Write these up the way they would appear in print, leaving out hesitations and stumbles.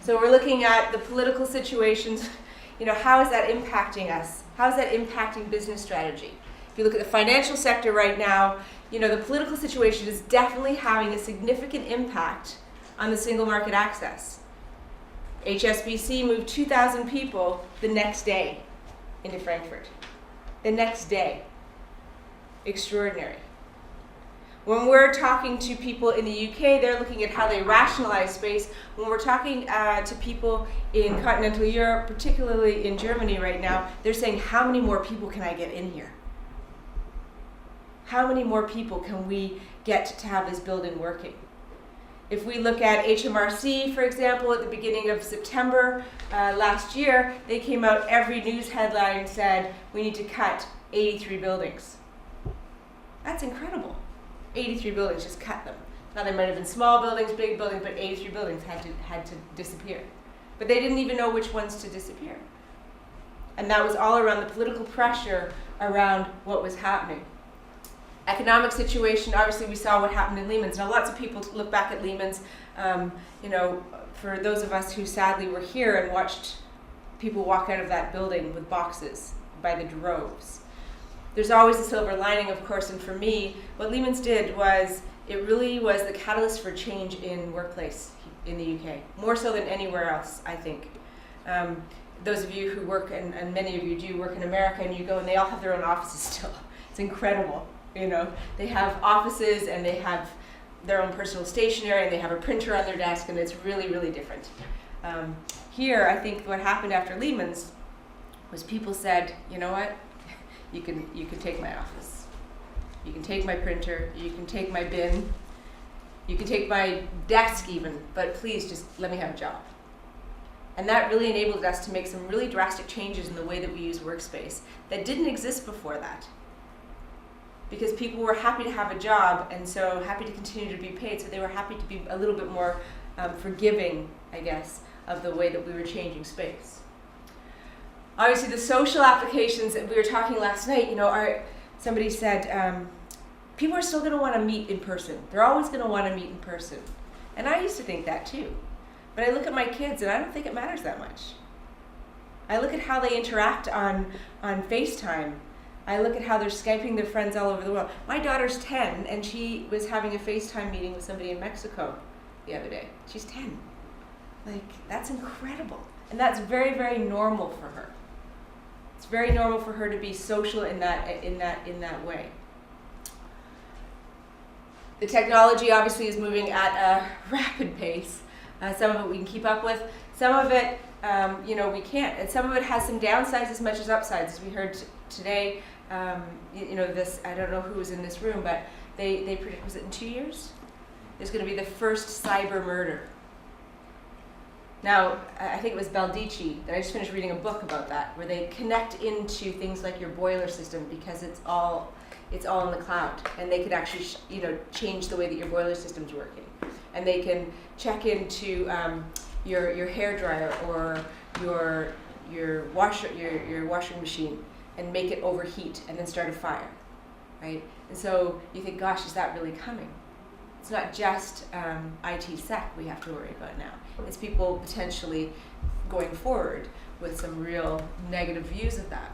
So we're looking at the political situations. How is that impacting us? How is that impacting business strategy? If you look at the financial sector right now, the political situation is definitely having a significant impact on the single market access. HSBC moved 2,000 people the next day into Frankfurt. The next day. Extraordinary. When we're talking to people in the UK, they're looking at how they rationalize space. When we're talking to people in continental Europe, particularly in Germany right now, they're saying, how many more people can I get in here? How many more people can we get to have this building working? If we look at HMRC, for example, at the beginning of September last year, they came out, every news headline said, we need to cut 83 buildings. That's incredible. 83 buildings, just cut them. Now there might have been small buildings, big buildings, but 83 buildings had to disappear. But they didn't even know which ones to disappear. And that was all around the political pressure around what was happening. Economic situation, obviously we saw what happened in Lehman's. Now lots of people look back at Lehman's, for those of us who sadly were here and watched people walk out of that building with boxes by the droves. There's always a silver lining, of course, and for me, what Lehman's did was, it really was the catalyst for change in workplace in the UK, more so than anywhere else, I think. Those of you who work, and many of you do work in America, and you go and they all have their own offices still. It's incredible. They have offices and they have their own personal stationery and they have a printer on their desk, and it's really, really different. Here, I think what happened after Lehman's was people said, you know what, you can take my office, you can take my printer, you can take my bin, you can take my desk even, but please just let me have a job. And that really enabled us to make some really drastic changes in the way that we use workspace that didn't exist before that. Because people were happy to have a job, and so happy to continue to be paid, so they were happy to be a little bit more forgiving, I guess, of the way that we were changing space. Obviously, the social applications that we were talking last night, somebody said, people are still going to want to meet in person. They're always going to want to meet in person. And I used to think that too. But I look at my kids, and I don't think it matters that much. I look at how they interact on FaceTime. I look at how they're Skyping their friends all over the world. My daughter's 10, and she was having a FaceTime meeting with somebody in Mexico the other day. She's 10. That's incredible. And that's very, very normal for her. It's very normal for her to be social in that way. The technology obviously is moving at a rapid pace. Some of it we can keep up with. Some of it, we can't. And some of it has some downsides as much as upsides. As we heard today, this, I don't know who was in this room, but they predict, was it in 2 years? There's going to be the first cyber murder. Now, I think it was Baldici that I just finished reading a book about that, where they connect into things like your boiler system because it's all in the cloud, and they could actually change the way that your boiler system's working, and they can check into your hair dryer or your washing machine and make it overheat and then start a fire, right? And so you think, gosh, is that really coming? It's not just IT sec we have to worry about now. It's people potentially going forward with some real negative views of that.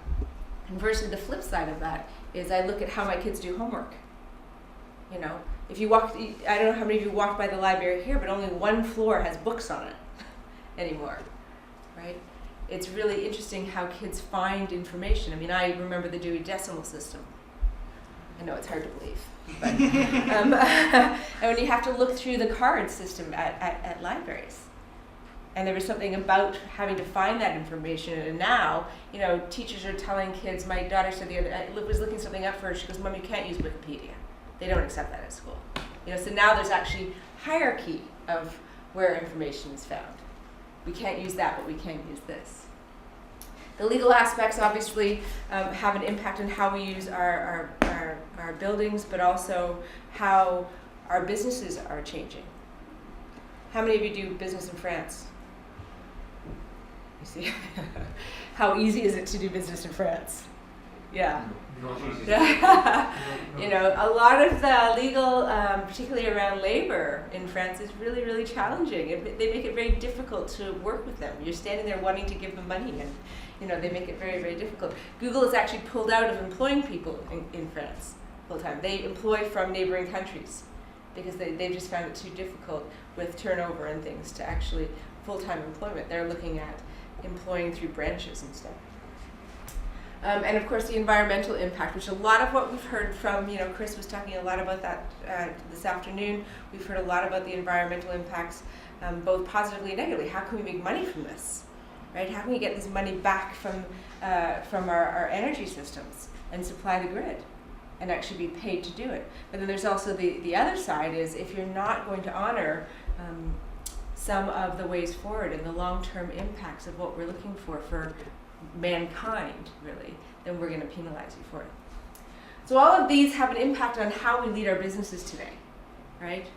Conversely, the flip side of that is I look at how my kids do homework. If you walk, I don't know how many of you walked by the library here, but only one floor has books on it anymore, right? It's really interesting how kids find information. I mean, I remember the Dewey Decimal System. I know it's hard to believe, but and when you have to look through the card system at libraries, and there was something about having to find that information. And now, teachers are telling kids. My daughter said I was looking something up for her. She goes, "Mom, you can't use Wikipedia. They don't accept that at school." So now there's actually hierarchy of where information is found. We can't use that, but we can use this. The legal aspects obviously have an impact on how we use our buildings, but also how our businesses are changing. How many of you do business in France? You see, how easy is it to do business in France? Yeah. You know, a lot of the legal, particularly around labor in France, is really, really challenging. They make it very difficult to work with them. You're standing there wanting to give them money, and you know they make it very, very difficult. Google has actually pulled out of employing people in France full time. They employ from neighboring countries because they've just found it too difficult with turnover and things to actually full-time employment. They're looking at employing through branches and stuff. And of course the environmental impact, which a lot of what we've heard from, you know, Chris was talking a lot about that this afternoon. We've heard a lot about the environmental impacts, both positively and negatively. How can we make money from this, right? How can we get this money back from our energy systems and supply the grid and actually be paid to do it? But then there's also the other side is if you're not going to honor some of the ways forward and the long-term impacts of what we're looking for mankind, really, then we're going to penalize you for it. So all of these have an impact on how we lead our businesses today, right?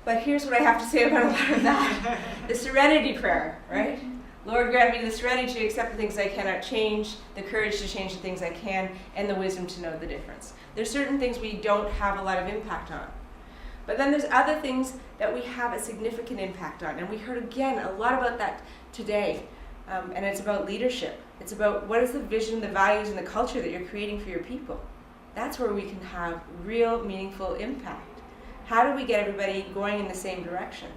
But here's what I have to say about a lot of that. The serenity prayer, right? Lord, grant me the serenity to accept the things I cannot change, the courage to change the things I can, and the wisdom to know the difference. There's certain things we don't have a lot of impact on. But then there's other things that we have a significant impact on. And we heard again a lot about that today. And it's about leadership. It's about what is the vision, the values, and the culture that you're creating for your people. That's where we can have real, meaningful impact. How do we get everybody going in the same direction?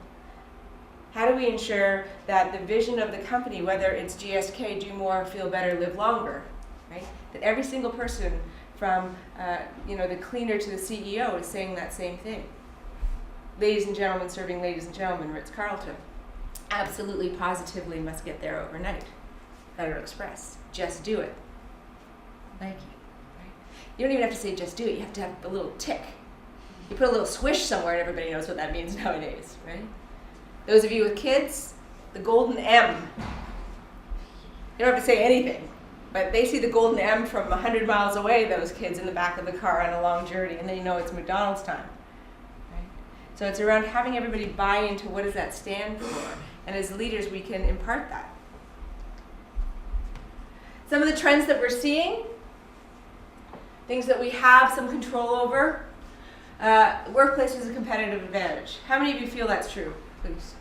How do we ensure that the vision of the company, whether it's GSK, do more, feel better, live longer, right? That every single person from the cleaner to the CEO is saying that same thing. Ladies and gentlemen serving ladies and gentlemen, Ritz-Carlton. Absolutely, positively must get there overnight. Federal Express. Just do it. Nike. Right? You don't even have to say just do it. You have to have a little tick. You put a little swish somewhere and everybody knows what that means nowadays, right? Those of you with kids, the golden M. You don't have to say anything, but they see the golden M from 100 miles away, those kids in the back of the car on a long journey, and they know it's McDonald's time. Right? So it's around having everybody buy into what does that stand for. And as leaders, we can impart that. Some of the trends that we're seeing, things that we have some control over, workplace is a competitive advantage. How many of you feel that's true, please?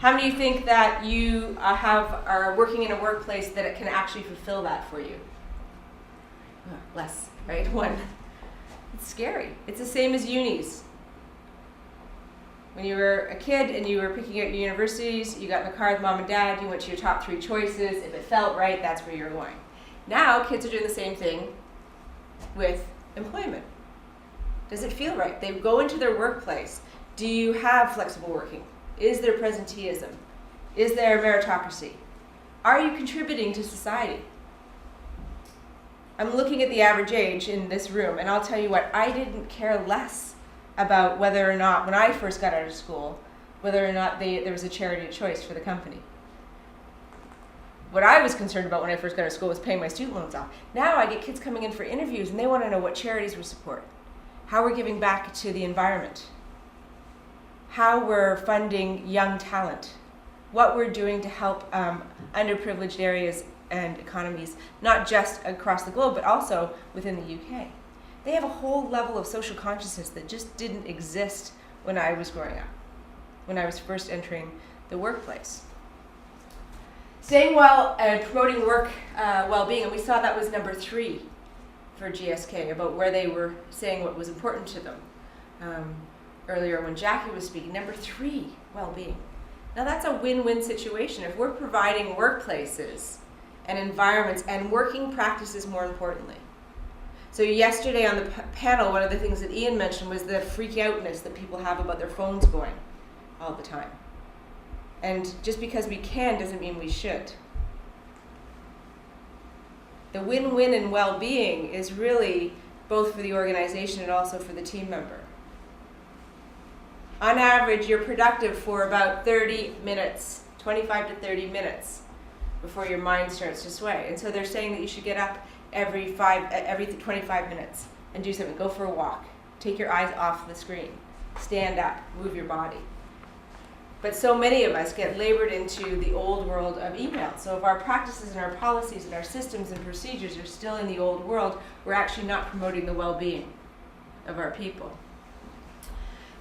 How many of you think that you are working in a workplace that it can actually fulfill that for you? Less, right? One. It's scary. It's the same as unis. When you were a kid and you were picking out your universities, you got in the car with mom and dad, you went to your top 3 choices. If it felt right, that's where you're going. Now, kids are doing the same thing with employment. Does it feel right? They go into their workplace. Do you have flexible working? Is there presenteeism? Is there meritocracy? Are you contributing to society? I'm looking at the average age in this room, and I'll tell you what, I didn't care less about whether or not, when I first got out of school, whether or not there was a charity of choice for the company. What I was concerned about when I first got out of school was paying my student loans off. Now I get kids coming in for interviews and they want to know what charities we support, how we're giving back to the environment, how we're funding young talent, what we're doing to help underprivileged areas and economies, not just across the globe, but also within the UK. They have a whole level of social consciousness that just didn't exist when I was growing up, when I was first entering the workplace. Staying well and promoting work well-being, and we saw that was number 3 for GSK, about where they were saying what was important to them. Earlier when Jackie was speaking, number 3, well-being. Now that's a win-win situation. If we're providing workplaces and environments and working practices more importantly. So yesterday on the panel, one of the things that Ian mentioned was the freak outness that people have about their phones going all the time. And just because we can doesn't mean we should. The win-win in well-being is really both for the organization and also for the team member. On average, you're productive for about 30 minutes, 25 to 30 minutes before your mind starts to sway. And so they're saying that you should get up every 25 minutes and do something. Go for a walk. Take your eyes off the screen. Stand up. Move your body. But so many of us get labored into the old world of email. So if our practices and our policies and our systems and procedures are still in the old world, we're actually not promoting the well-being of our people.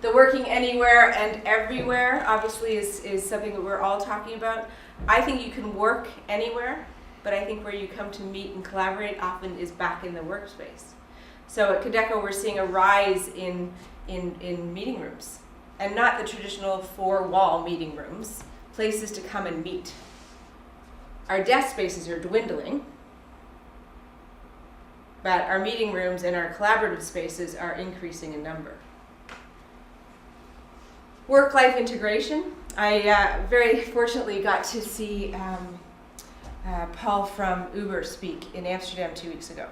The working anywhere and everywhere obviously is something that we're all talking about. I think you can work anywhere, but I think where you come to meet and collaborate often is back in the workspace. So at Condeco, we're seeing a rise in meeting rooms, and not the traditional four-wall meeting rooms, places to come and meet. Our desk spaces are dwindling, but our meeting rooms and our collaborative spaces are increasing in number. Work-life integration. I very fortunately got to see Paul from Uber speak in Amsterdam 2 weeks ago.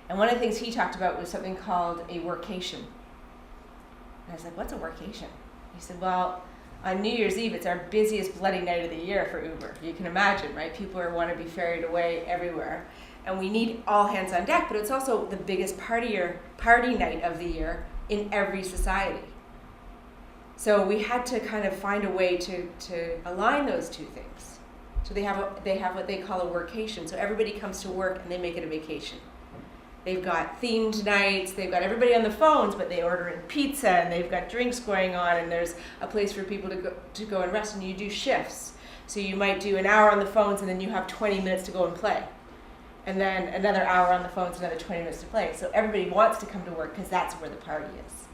And one of the things he talked about was something called a workation. And I was like, what's a workation? He said, well, on New Year's Eve, it's our busiest bloody night of the year for Uber. You can imagine, right? People want to be ferried away everywhere. And we need all hands on deck, but it's also the biggest party night of the year in every society. So we had to kind of find a way to align those two things. So they have what they call a workation. So everybody comes to work and they make it a vacation. They've got themed nights, they've got everybody on the phones, but they order in pizza and they've got drinks going on, and there's a place for people to go and rest, and you do shifts. So you might do an hour on the phones and then you have 20 minutes to go and play. And then another hour on the phones, another 20 minutes to play. So everybody wants to come to work because that's where the party is,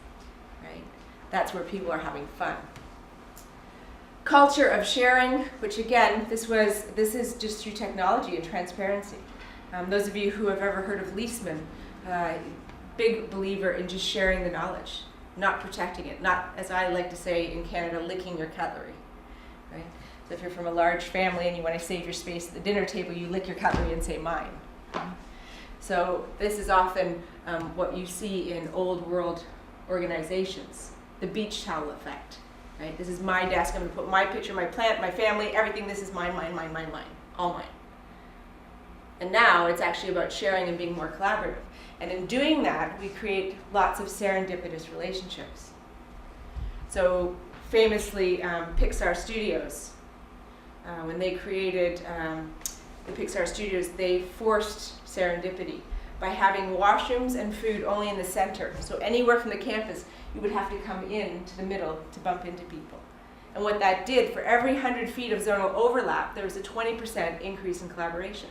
right? That's where people are having fun. Culture of sharing, which again, this is just through technology and transparency. Those of you who have ever heard of Leesman, big believer in just sharing the knowledge, not protecting it, not, as I like to say in Canada, licking your cutlery, right? So if you're from a large family and you want to save your space at the dinner table, you lick your cutlery and say mine. So this is often what you see in old world organizations, the beach towel effect, right? This is my desk, I'm going to put my picture, my plant, my family, everything, this is mine, all mine. And now it's actually about sharing and being more collaborative. And in doing that, we create lots of serendipitous relationships. So famously, Pixar Studios, when they created the Pixar Studios, they forced serendipity by having washrooms and food only in the center. So anywhere from the campus, you would have to come in to the middle to bump into people. And what that did, for every 100 feet of zonal overlap, there was a 20% increase in collaboration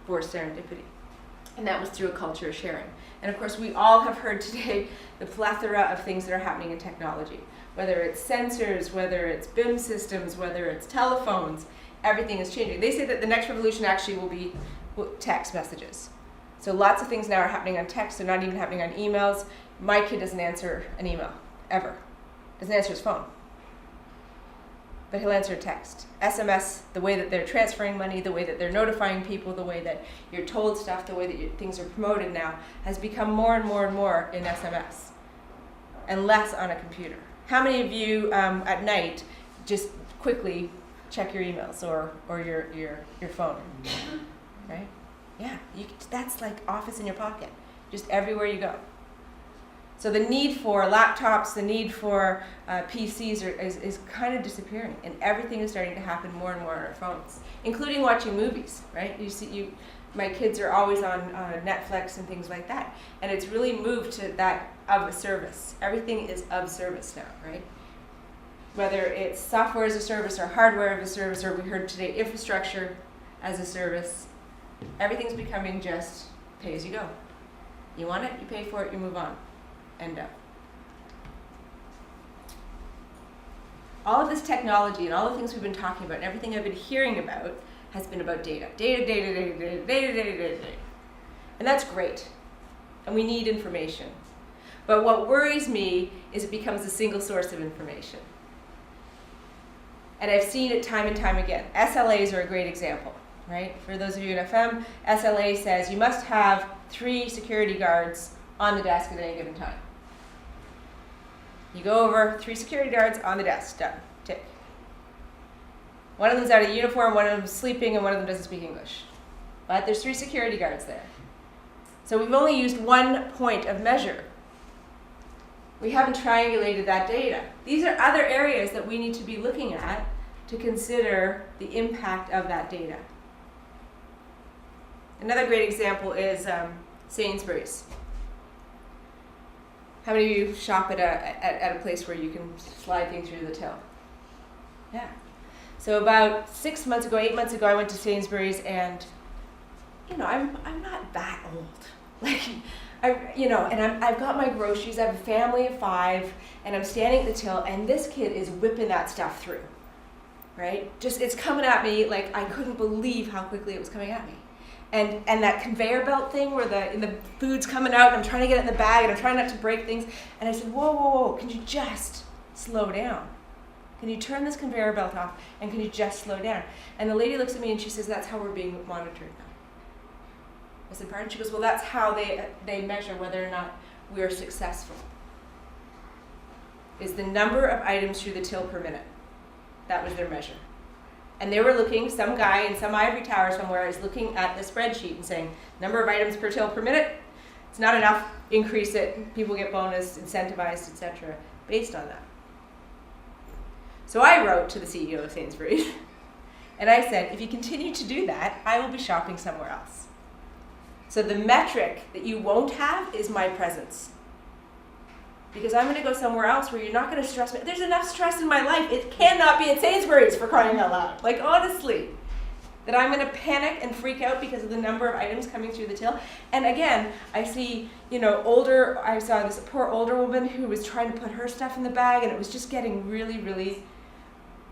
for serendipity. And that was through a culture of sharing. And of course, we all have heard today the plethora of things that are happening in technology. Whether it's sensors, whether it's BIM systems, whether it's telephones, everything is changing. They say that the next revolution actually will be text messages. So lots of things now are happening on text. They're not even happening on emails. My kid doesn't answer an email, ever. Doesn't answer his phone. But he'll answer a text. SMS, the way that they're transferring money, the way that they're notifying people, the way that you're told stuff, the way that things are promoted now, has become more and more and more in SMS and less on a computer. How many of you at night just quickly check your emails or your phone? Right? Yeah, that's like office in your pocket, just everywhere you go. So the need for laptops, the need for PCs is kind of disappearing, and everything is starting to happen more and more on our phones, including watching movies, right? My kids are always on Netflix and things like that, and it's really moved to that of a service. Everything is of service now, right? Whether it's software as a service or hardware as a service, or we heard today infrastructure as a service, everything's becoming just pay as you go. You want it, you pay for it, you move on. End up. All of this technology and all the things we've been talking about and everything I've been hearing about has been about data. Data. And that's great. And we need information. But what worries me is it becomes a single source of information. And I've seen it time and time again. SLAs are a great example, right? For those of you in FM, SLA says you must have 3 security guards on the desk at any given time. You go over, 3 security guards on the desk, done, tick. One of them's out of uniform, one of them's sleeping, and one of them doesn't speak English. But there's 3 security guards there. So we've only used 1 point of measure. We haven't triangulated that data. These are other areas that we need to be looking at to consider the impact of that data. Another great example is Sainsburys. How many of you shop at a place where you can slide things through the till? Yeah. So about 8 months ago, I went to Sainsburys, and I'm not that old. Like, I've got my groceries. I have a family of 5, and I'm standing at the till, and this kid is whipping that stuff through, right? Just it's coming at me like I couldn't believe how quickly it was coming at me. And that conveyor belt thing where the food's coming out, and I'm trying to get it in the bag, and I'm trying not to break things. And I said, whoa, can you just slow down? Can you turn this conveyor belt off, and can you just slow down? And the lady looks at me and she says, that's how we're being monitored now. I said, pardon? She goes, well, that's how they measure whether or not we're successful. Is the number of items through the till per minute. That was their measure. And they were looking, some guy in some ivory tower somewhere is looking at the spreadsheet and saying, number of items per till per minute, it's not enough, increase it, people get bonus, incentivized, etc., based on that. So I wrote to the CEO of Sainsburys, and I said, if you continue to do that, I will be shopping somewhere else. So the metric that you won't have is my presence. Because I'm going to go somewhere else where you're not going to stress me. There's enough stress in my life. It cannot be at Sainsburys, for crying out loud. Like, honestly. That I'm going to panic and freak out because of the number of items coming through the till. And again, I see, I saw this poor older woman who was trying to put her stuff in the bag, and it was just getting really, really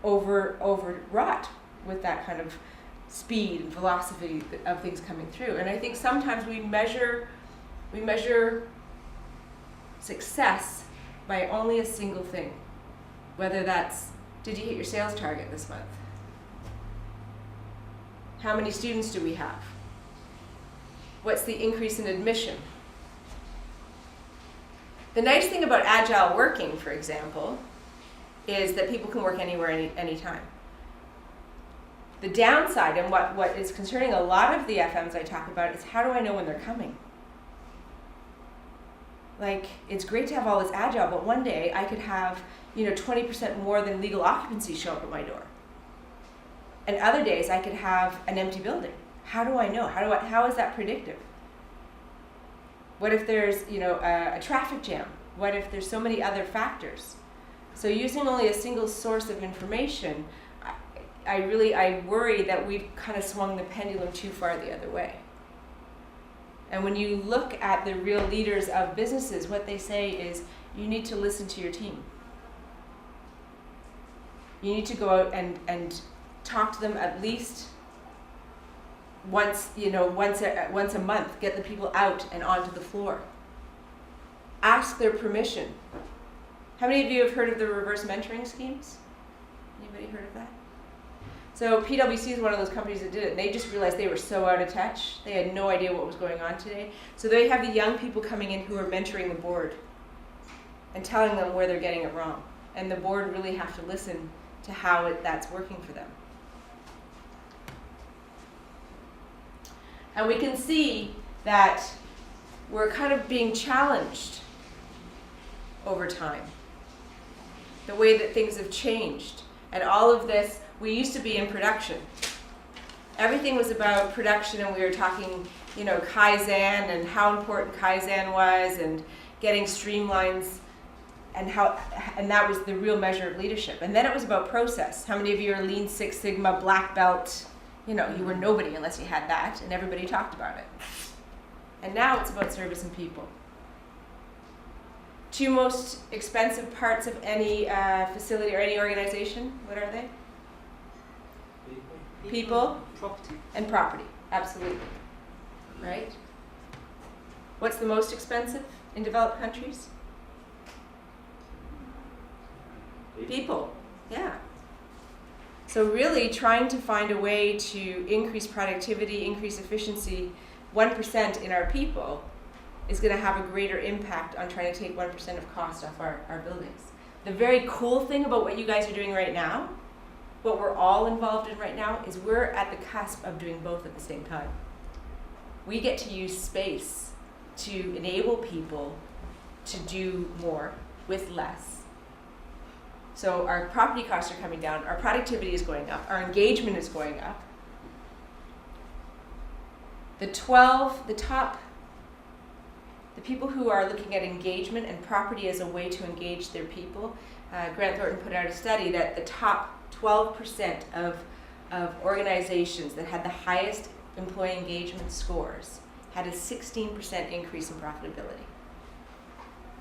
overwrought with that kind of speed and velocity of things coming through. And I think sometimes we measure success by only a single thing. Whether that's, did you hit your sales target this month? How many students do we have? What's the increase in admission? The nice thing about agile working, for example, is that people can work anywhere, anytime. The downside, and what is concerning a lot of the FMs I talk about, is how do I know when they're coming? Like, it's great to have all this agile, but one day I could have 20% more than legal occupancy show up at my door. And other days I could have an empty building. How do I know? How is that predictive? What if there's a traffic jam? What if there's so many other factors? So using only a single source of information, I worry that we've kind of swung the pendulum too far the other way. And when you look at the real leaders of businesses, what they say is you need to listen to your team. You need to go out and talk to them at least once a month. Get the people out and onto the floor. Ask their permission. How many of you have heard of the reverse mentoring schemes? Anybody heard of that? So PwC is one of those companies that did it, and they just realized they were so out of touch. They had no idea what was going on today. So they have the young people coming in who are mentoring the board and telling them where they're getting it wrong. And the board really have to listen to how that's working for them. And we can see that we're kind of being challenged over time. The way that things have changed. And all of this, we used to be in production. Everything was about production, and we were talking, Kaizen and how important Kaizen was, and getting streamlines, and that was the real measure of leadership. And then it was about process. How many of you are Lean Six Sigma, black belt? You were nobody unless you had that, and everybody talked about it. And now it's about service and people. 2 most expensive parts of any facility or any organization, what are they? People, property, and property, absolutely. Right? What's the most expensive in developed countries? People, yeah. So really trying to find a way to increase productivity, increase efficiency, 1% in our people is going to have a greater impact on trying to take 1% of cost off our buildings. The very cool thing about what you guys are doing right now, what we're all involved in right now, is we're at the cusp of doing both at the same time. We get to use space to enable people to do more with less. So our property costs are coming down, our productivity is going up, our engagement is going up. The people who are looking at engagement and property as a way to engage their people, Grant Thornton put out a study that the top 12% of organizations that had the highest employee engagement scores had a 16% increase in profitability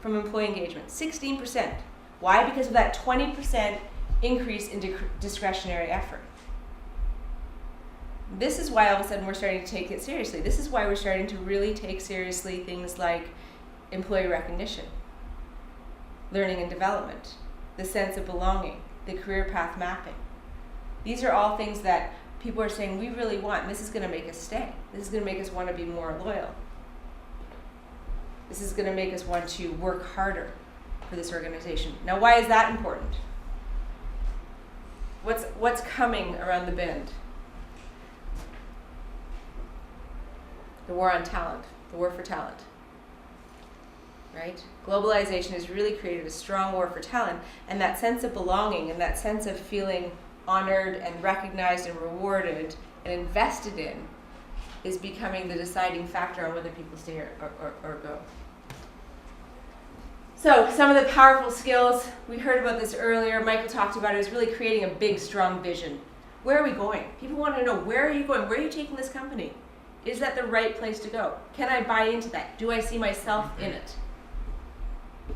from employee engagement. 16%. Why? Because of that 20% increase in discretionary effort. This is why all of a sudden we're starting to take it seriously. This is why we're starting to really take seriously things like employee recognition, learning and development, the sense of belonging, the career path mapping. These are all things that people are saying we really want, and this is going to make us stay. This is going to make us want to be more loyal. This is going to make us want to work harder for this organization. Now, why is that important? What's coming around the bend? The war on talent, the war for talent, right? Globalization has really created a strong war for talent, and that sense of belonging and that sense of feeling honored and recognized and rewarded and invested in is becoming the deciding factor on whether people stay or go. So some of the powerful skills, we heard about this earlier, Michael talked about it, is really creating a big, strong vision. Where are we going? People want to know, where are you going? Where are you taking this company? Is that the right place to go? Can I buy into that? Do I see myself in it?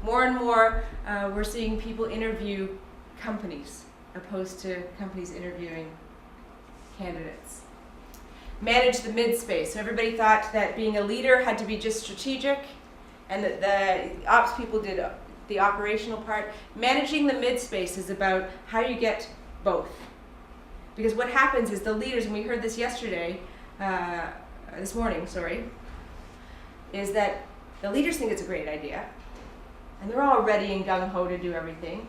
More and more, we're seeing people interview companies opposed to companies interviewing candidates. Manage the mid-space. So everybody thought that being a leader had to be just strategic, and that the ops people did the operational part. Managing the mid-space is about how you get both. Because what happens is the leaders, and we heard this this morning, is that the leaders think it's a great idea, and they're all ready and gung-ho to do everything,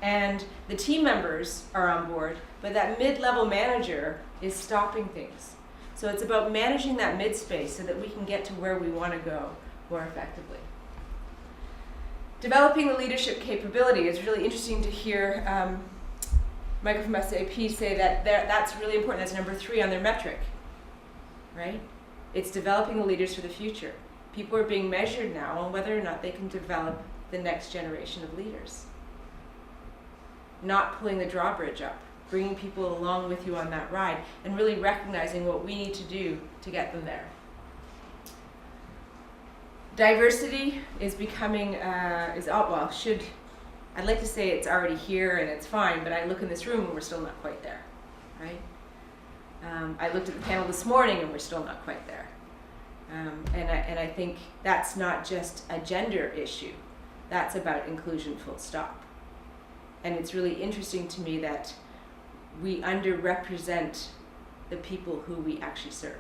and the team members are on board, but that mid-level manager is stopping things. So it's about managing that mid-space so that we can get to where we want to go more effectively. Developing the leadership capability is really interesting to hear Michael from SAP say that that's really important. That's number 3 on their metric, right? It's developing the leaders for the future. People are being measured now on whether or not they can develop the next generation of leaders. Not pulling the drawbridge up, bringing people along with you on that ride, and really recognizing what we need to do to get them there. Diversity is becoming, I'd like to say it's already here and it's fine, but I look in this room and we're still not quite there, right? I looked at the panel this morning and we're still not quite there. And I think that's not just a gender issue, that's about inclusion full stop. And it's really interesting to me that we underrepresent the people who we actually serve.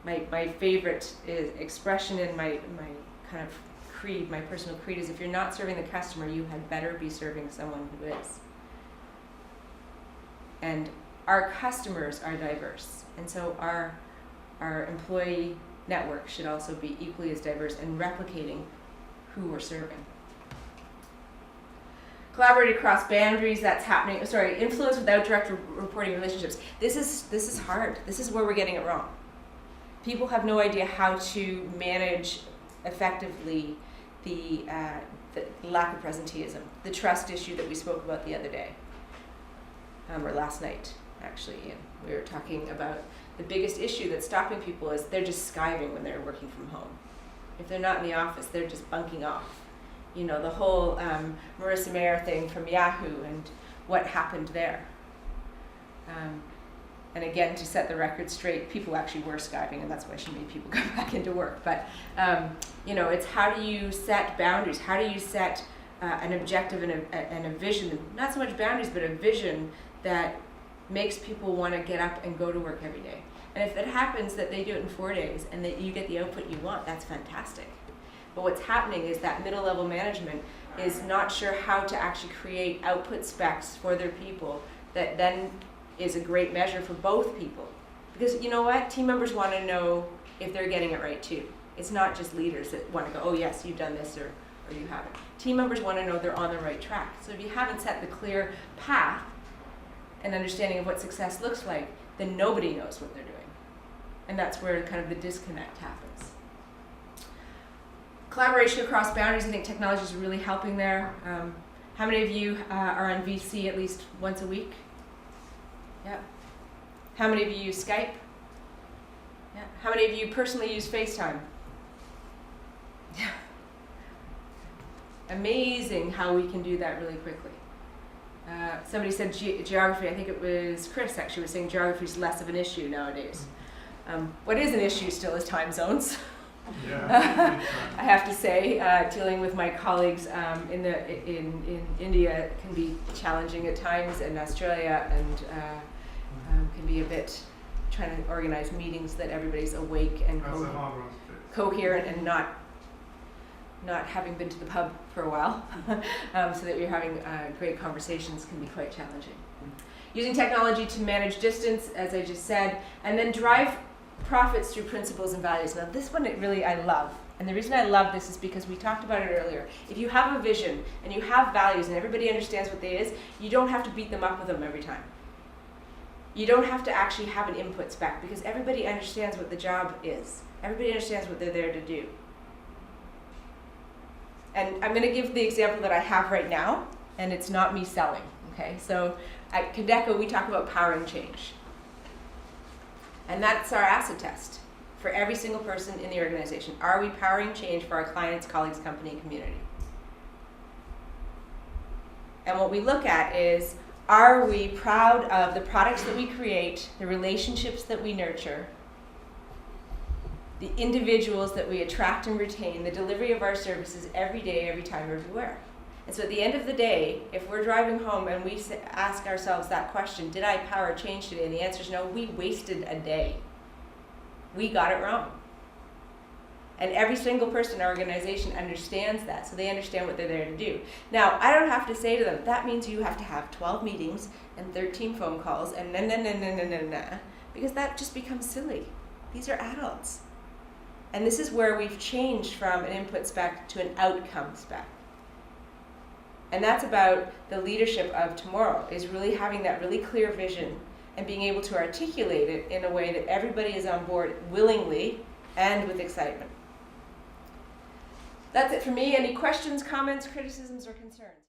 My favorite expression in my kind of creed, my personal creed, is if you're not serving the customer, you had better be serving someone who is. And our customers are diverse, and so our employee network should also be equally as diverse and replicating who we're serving. Collaborate across boundaries, that's happening. Influence without direct reporting relationships. This is hard. This is where we're getting it wrong. People have no idea how to manage effectively the lack of presenteeism, the trust issue that we spoke about the other day, or last night, actually. And we were talking about the biggest issue that's stopping people is they're just skiving when they're working from home. If they're not in the office, they're just bunking off. You know, the whole Marissa Mayer thing from Yahoo and what happened there. And again, to set the record straight, people actually were skiving, and that's why she made people come back into work. But, it's how do you set boundaries? How do you set an objective and a vision, not so much boundaries, but a vision that makes people want to get up and go to work every day? And if it happens that they do it in 4 days and that you get the output you want, that's fantastic. But what's happening is that middle level management is not sure how to actually create output specs for their people that then is a great measure for both people. Because you know what? Team members want to know if they're getting it right too. It's not just leaders that want to go, oh yes, you've done this or or you haven't. Team members want to know they're on the right track. So if you haven't set the clear path and understanding of what success looks like, then nobody knows what they're doing. And that's where kind of the disconnect happens. Collaboration across boundaries, I think technology is really helping there. How many of you are on VC at least once a week? Yeah. How many of you use Skype? Yeah. How many of you personally use FaceTime? Yeah. Amazing how we can do that really quickly. Somebody said geography, I think it was Chris actually was saying geography is less of an issue nowadays. What is an issue still is time zones. Yeah. I have to say, dealing with my colleagues in India can be challenging at times, and Australia, and can be a bit trying to organize meetings that everybody's awake and coherent and not having been to the pub for a while, so that you're having great conversations can be quite challenging. Using technology to manage distance, as I just said, and then drive profits through principles and values. Now this one I love. And the reason I love this is because we talked about it earlier. If you have a vision and you have values and everybody understands what they is, you don't have to beat them up with them every time. You don't have to actually have an input spec because everybody understands what the job is. Everybody understands what they're there to do. And I'm going to give the example that I have right now, and it's not me selling. Okay, so at Condeco we talk about powering change. And that's our acid test for every single person in the organization. Are we powering change for our clients, colleagues, company, and community? And what we look at is, are we proud of the products that we create, the relationships that we nurture, the individuals that we attract and retain, the delivery of our services every day, every time, everywhere? And so at the end of the day, if we're driving home and we ask ourselves that question, did I power change today? And the answer is no, we wasted a day. We got it wrong. And every single person in our organization understands that, so they understand what they're there to do. Now, I don't have to say to them, that means you have to have 12 meetings and 13 phone calls and because that just becomes silly. These are adults. And this is where we've changed from an input spec to an outcome spec. And that's about the leadership of tomorrow, is really having that really clear vision and being able to articulate it in a way that everybody is on board willingly and with excitement. That's it for me. Any questions, comments, criticisms, or concerns?